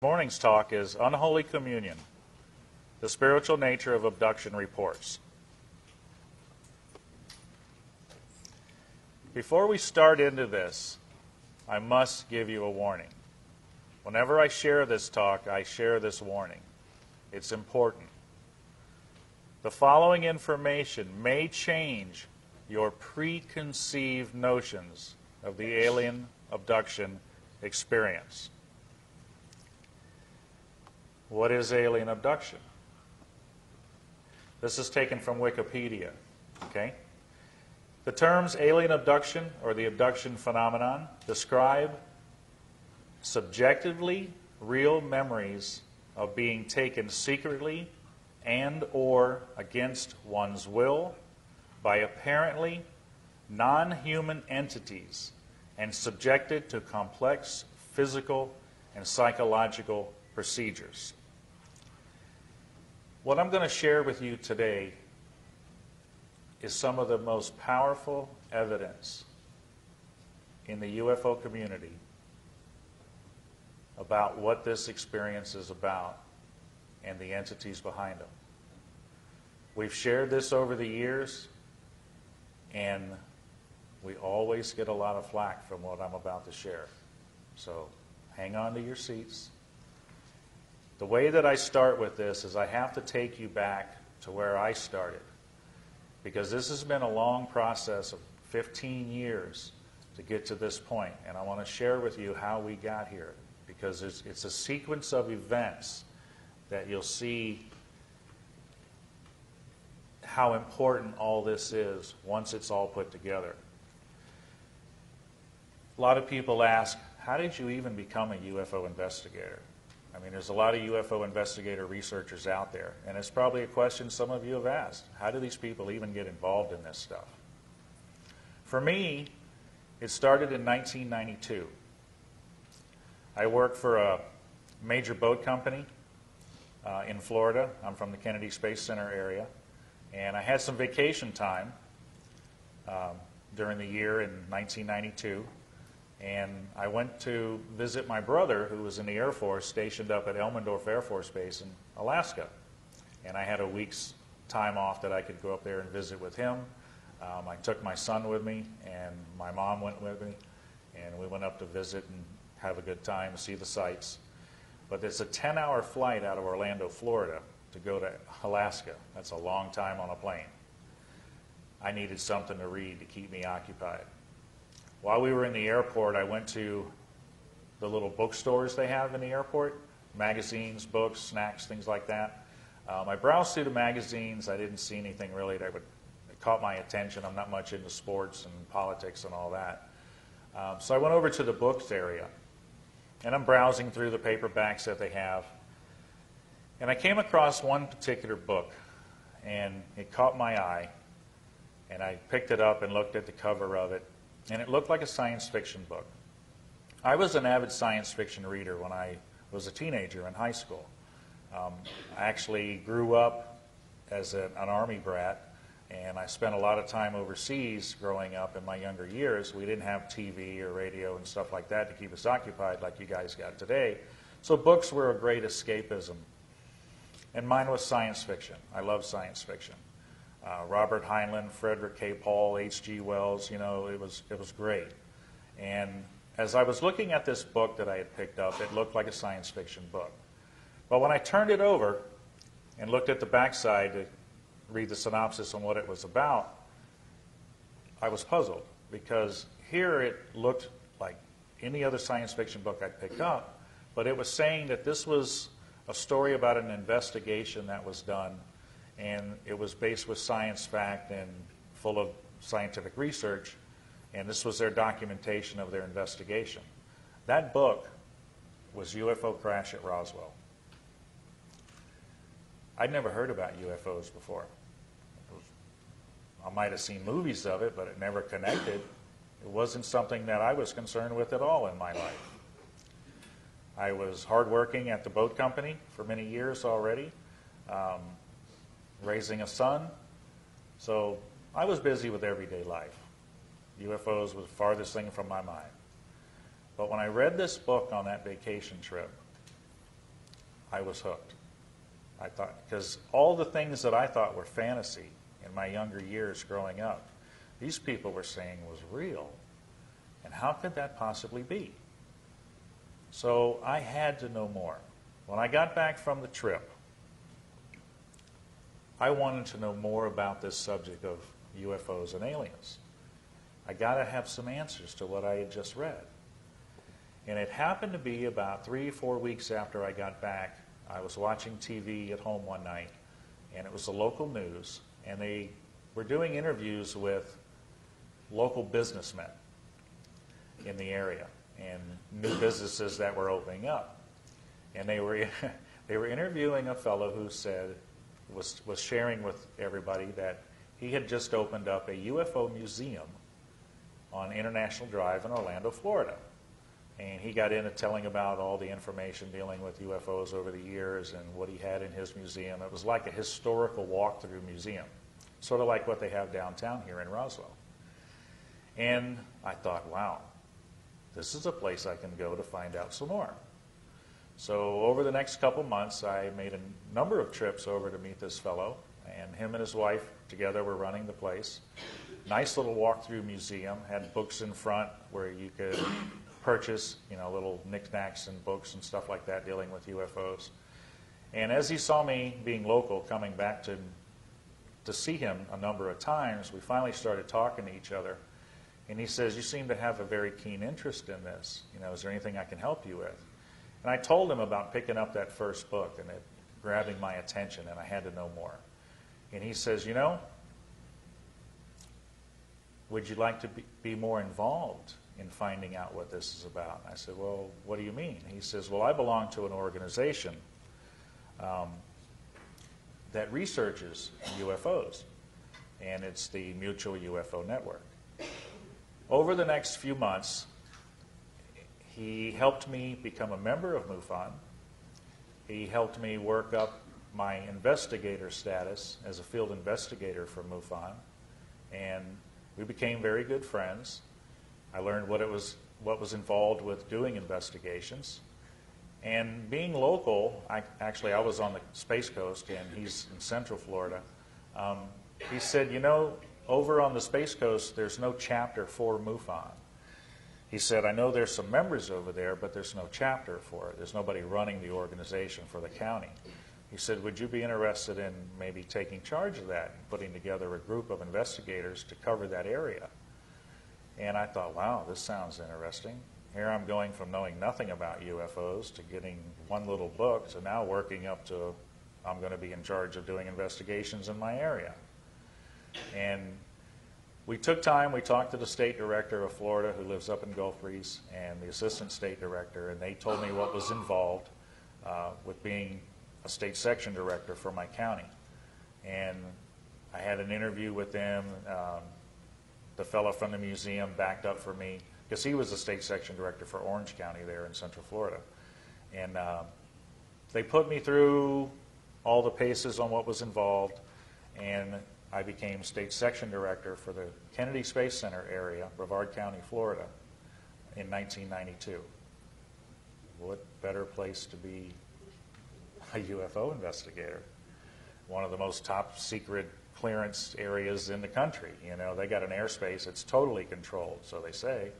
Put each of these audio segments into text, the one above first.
Morning's talk is Unholy Communion, the Spiritual Nature of Abduction Reports. Before we start into this, I must give you a warning. Whenever I share this talk, I share this warning. It's important. The following information may change your preconceived notions of the alien abduction experience. What is alien abduction? This is taken from Wikipedia. Okay? The terms alien abduction or the abduction phenomenon describe subjectively real memories of being taken secretly and or against one's will by apparently non-human entities and subjected to complex physical and psychological procedures. What I'm going to share with you today is some of the most powerful evidence in the UFO community about what this experience is about and the entities behind them. We've shared this over the years, and we always get a lot of flack from what I'm about to share. So hang on to your seats. The way that I start with this is I have to take you back to where I started, because this has been a long process of 15 years to get to this point, and I want to share with you how we got here, because it's a sequence of events that you'll see how important all this is once it's all put together. A lot of people ask, how did you even become a UFO investigator? I mean, there's a lot of UFO investigator researchers out there, and it's probably a question some of you have asked. How do these people even get involved in this stuff? For me, it started in 1992. I worked for a major boat company in Florida. I'm from the Kennedy Space Center area, and I had some vacation time during the year in 1992. And I went to visit my brother, who was in the Air Force, stationed up at Elmendorf Air Force Base in Alaska. And I had a week's time off that I could go up there and visit with him. I took my son with me, and my mom went with me. And we went up to visit and have a good time, see the sights. But it's a 10-hour flight out of Orlando, Florida, to go to Alaska. That's a long time on a plane. I needed something to read to keep me occupied. While we were in the airport, I went to the little bookstores they have in the airport, magazines, books, snacks, things like that. I browsed through the magazines. I didn't see anything really that caught my attention. I'm not much into sports and politics and all that. So I went over to the books area, and I'm browsing through the paperbacks that they have. And I came across one particular book, and it caught my eye, and I picked it up and looked at the cover of it. And it looked like a science fiction book. I was an avid science fiction reader when I was a teenager in high school. I actually grew up as an Army brat, and I spent a lot of time overseas growing up in my younger years. We didn't have TV or radio and stuff like that to keep us occupied like you guys got today. So books were a great escapism. And mine was science fiction. I love science fiction. Robert Heinlein, Frederick K. Paul, H.G. Wells, it was great. And as I was looking at this book that I had picked up, it looked like a science fiction book. But when I turned it over and looked at the backside to read the synopsis on what it was about, I was puzzled, because here it looked like any other science fiction book I'd picked up, but it was saying that this was a story about an investigation that was done, and it was based with science fact and full of scientific research, and this was their documentation of their investigation. That book was UFO Crash at Roswell. I'd never heard about UFOs before. I might have seen movies of it, but it never connected. It wasn't something that I was concerned with at all in my life. I was hardworking at the boat company for many years already. Raising a son, so I was busy with everyday life. UFOs was the farthest thing from my mind. But when I read this book on that vacation trip, I was hooked. I thought, because all the things that I thought were fantasy in my younger years growing up, these people were saying was real. And how could that possibly be? So I had to know more. When I got back from the trip, I wanted to know more about this subject of UFOs and aliens. I got to have some answers to what I had just read. And it happened to be about 3 or 4 weeks after I got back. I was watching TV at home one night, and it was the local news, and they were doing interviews with local businessmen in the area and new businesses that were opening up. And they were interviewing a fellow who said, was sharing with everybody that he had just opened up a UFO museum on International Drive in Orlando, Florida. And he got into telling about all the information dealing with UFOs over the years and what he had in his museum. It was like a historical walkthrough museum, sort of like what they have downtown here in Roswell. And I thought, wow, this is a place I can go to find out some more. So over the next couple months, I made a number of trips over to meet this fellow, and him and his wife together were running the place. Nice little walkthrough museum, had books in front where you could purchase, little knickknacks and books and stuff like that dealing with UFOs. And as he saw me being local, coming back to see him a number of times, we finally started talking to each other. And he says, "You seem to have a very keen interest in this. Is there anything I can help you with?" And I told him about picking up that first book and it grabbing my attention, and I had to know more. And he says, would you like to be more involved in finding out what this is about? I said, "Well, what do you mean?" He says, "Well, I belong to an organization that researches UFOs, and it's the Mutual UFO Network." Over the next few months, he helped me become a member of MUFON. He helped me work up my investigator status as a field investigator for MUFON, and we became very good friends. I learned what was involved with doing investigations. And being local, I was on the Space Coast, and he's in Central Florida. He said, over on the Space Coast, there's no chapter for MUFON. He said, "I know there's some members over there, but there's no chapter for it. There's nobody running the organization for the county." He said, "Would you be interested in maybe taking charge of that and putting together a group of investigators to cover that area?" And I thought, wow, this sounds interesting. Here I'm going from knowing nothing about UFOs to getting one little book to now working up to I'm going to be in charge of doing investigations in my area. And we took time, we talked to the state director of Florida who lives up in Gulf Breeze and the assistant state director, and they told me what was involved with being a state section director for my county. And I had an interview with them. The fellow from the museum backed up for me because he was the state section director for Orange County there in Central Florida. And they put me through all the paces on what was involved, and I became state section director for the Kennedy Space Center area, Brevard County, Florida, in 1992. What better place to be a UFO investigator? One of the most top secret clearance areas in the country. They got an airspace that's totally controlled, so they say.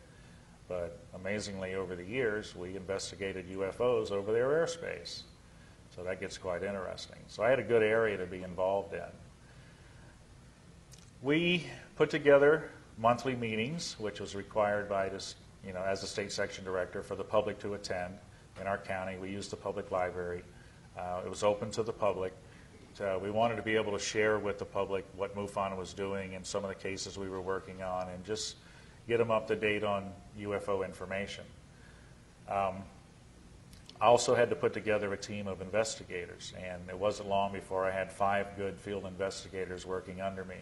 But amazingly, over the years, we investigated UFOs over their airspace. So that gets quite interesting. So I had a good area to be involved in. We put together monthly meetings, which was required by this, as a state section director for the public to attend in our county. We used the public library. It was open to the public. We wanted to be able to share with the public what MUFON was doing and some of the cases we were working on, and just get them up to date on UFO information. I also had to put together a team of investigators, and it wasn't long before I had 5 good field investigators working under me.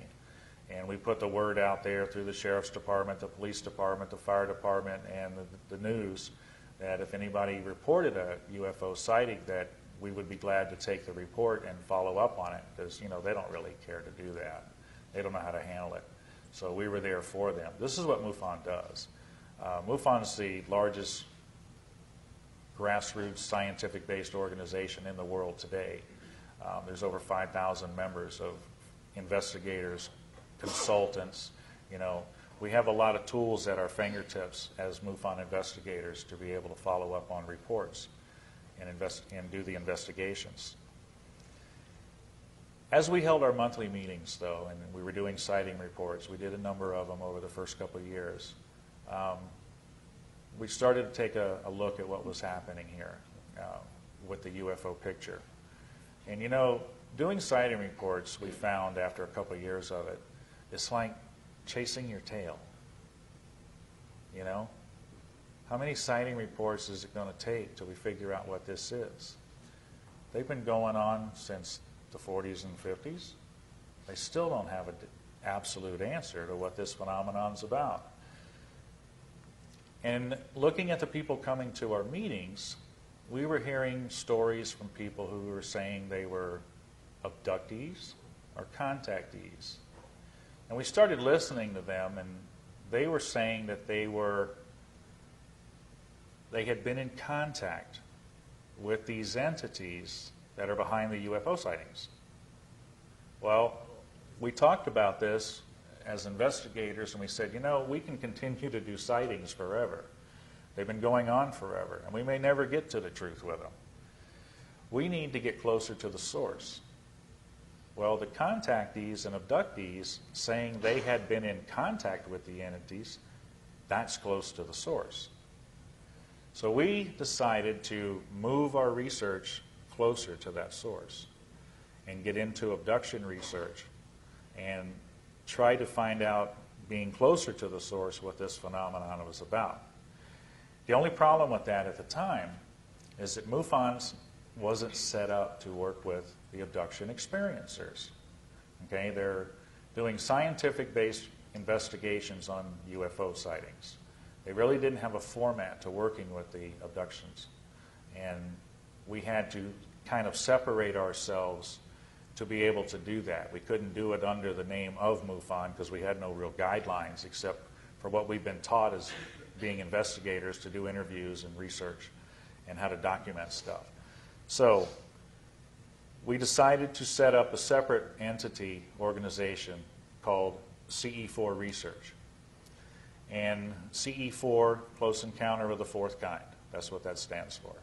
And we put the word out there through the sheriff's department, the police department, the fire department, and the news that if anybody reported a UFO sighting, that we would be glad to take the report and follow up on it, because they don't really care to do that. They don't know how to handle it. So we were there for them. This is what MUFON does. MUFON is the largest grassroots scientific-based organization in the world today. There's over 5,000 members of investigators, consultants. You know, we have a lot of tools at our fingertips as MUFON investigators to be able to follow up on reports and do the investigations. As we held our monthly meetings, though, and we were doing sighting reports, we did a number of them over the first couple of years, we started to take a look at what was happening here with the UFO picture. And you know, doing sighting reports, we found after a couple of years of it, it's like chasing your tail. You know? How many sighting reports is it going to take till we figure out what this is? They've been going on since the 40s and 50s. They still don't have an absolute answer to what this phenomenon's about. And looking at the people coming to our meetings, we were hearing stories from people who were saying they were abductees or contactees. And we started listening to them, and they were saying that they had been in contact with these entities that are behind the UFO sightings. Well, we talked about this as investigators, and we said, you know, we can continue to do sightings forever. They've been going on forever, and we may never get to the truth with them. We need to get closer to the source. Well, the contactees and abductees saying they had been in contact with the entities, that's close to the source. So we decided to move our research closer to that source and get into abduction research and try to find out, being closer to the source, what this phenomenon was about. The only problem with that at the time is that MUFON wasn't set up to work with the abduction experiencers. Okay, they're doing scientific-based investigations on UFO sightings. They really didn't have a format to working with the abductions, and we had to kind of separate ourselves to be able to do that. We couldn't do it under the name of MUFON because we had no real guidelines except for what we've been taught as being investigators to do interviews and research and how to document stuff. So we decided to set up a separate entity organization called CE4 Research. And CE4, Close Encounter of the Fourth Kind. That's what that stands for.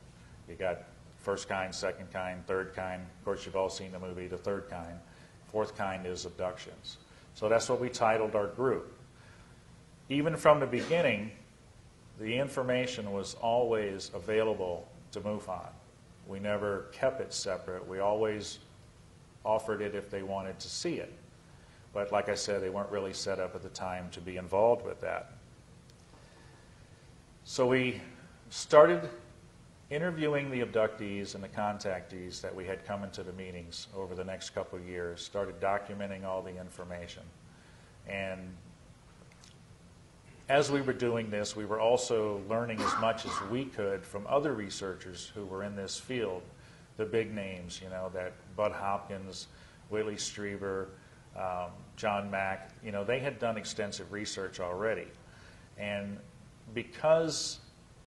You got first kind, second kind, third kind. Of course, you've all seen the movie, The Third Kind. Fourth kind is abductions. So that's what we titled our group. Even from the beginning, the information was always available to MUFON. We never kept it separate. We always offered it if they wanted to see it. But like I said, they weren't really set up at the time to be involved with that. So we started interviewing the abductees and the contactees that we had come into the meetings over the next couple of years, started documenting all the information. And as we were doing this, we were also learning as much as we could from other researchers who were in this field, the big names, you know, that Bud Hopkins, Willie Strieber, John Mack, you know, they had done extensive research already. And because